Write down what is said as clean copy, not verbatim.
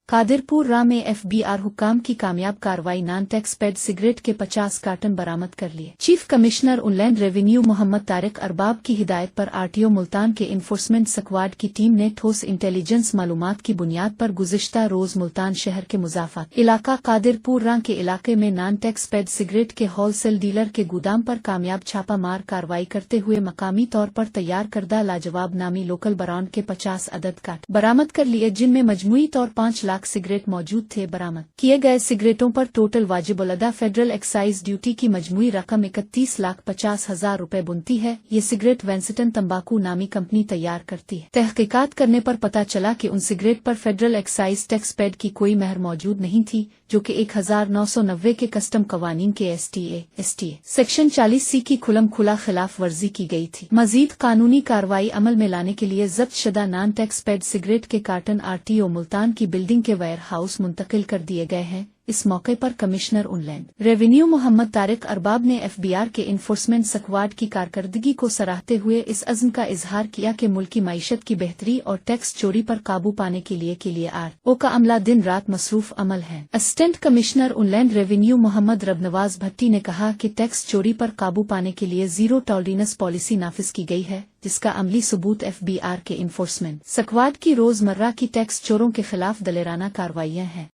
कादिरपुर रा में एफबीआर हुक्काम की कामयाब कार्रवाई, नॉन टैक्स पेड सिगरेट के 50 कार्टन बरामद कर लिए। Chief commissioner inland revenue Muhammad Tariq Arbab की हिदायत पर आरटीओ मुल्तान के इन्फोर्समेंट स्क्वाड की टीम ने ठोस इंटेलिजेंस मालूमात की बुनियाद पर गुज़िश्ता रोज मुल्तान शहर के मुज़ाफ़ात इलाका कादिरपुर रा के इलाके में नॉन टैक्स पेड सिगरेट के होलसेल डीलर के गोदाम पर कामयाब छापा मार कार्रवाई करते हुए मकामी तौर पर तैयार करदा लाजवाब नामी लोकल ब्रांड के 50 अदद काट बरामद कर लिए, जिनमें मजमूई तौर 5 लाख सिगरेट मौजूद थे। बरामद किए गए सिगरेटों पर टोटल वाजिबुलअदा फेडरल एक्साइज ड्यूटी की मजमूई रकम 31,50,000 रुपए बनती है। ये सिगरेट वेंसिटन तंबाकू नामी कंपनी तैयार करती है। तहकीकात करने पर पता चला कि उन सिगरेट पर फेडरल एक्साइज टैक्स पेड की कोई महर मौजूद नहीं थी, जो कि 1990 के कस्टम कवानीन के एसटीए सेक्शन 40C की खुलम खुला खिलाफ वर्जी की गई थी। मजीद कानूनी कार्रवाई अमल में लाने के लिए जब्त शुदा नॉन टैक्स पेड सिगरेट के कार्टन आरटीओ मुल्तान की बिल्डिंग के वेयर हाउस मुंतकिल कर दिए गए हैं। इस मौके पर commissioner inland revenue Muhammad Tariq Arbab ने एफबीआर के इन्फोर्समेंट स्क्वाड की कारकर्दगी को सराहते हुए इस अज़्म का इजहार किया कि मुल्की मईशत की बेहतरी और टैक्स चोरी पर काबू पाने के लिए आरटीओ का अमला दिन रात मसरूफ अमल है। Assistant commissioner inland revenue Mohammad Rabnawaz Bhatti ने कहा कि टैक्स चोरी पर काबू पाने के लिए जीरो टॉलरेंस पॉलिसी नाफिज की गई है, जिसका अमली सबूत एफबीआर के इन्फोर्समेंट स्क्वाड की रोजमर्रा की टैक्स चोरों के खिलाफ दलेराना कार्रवाइयां हैं।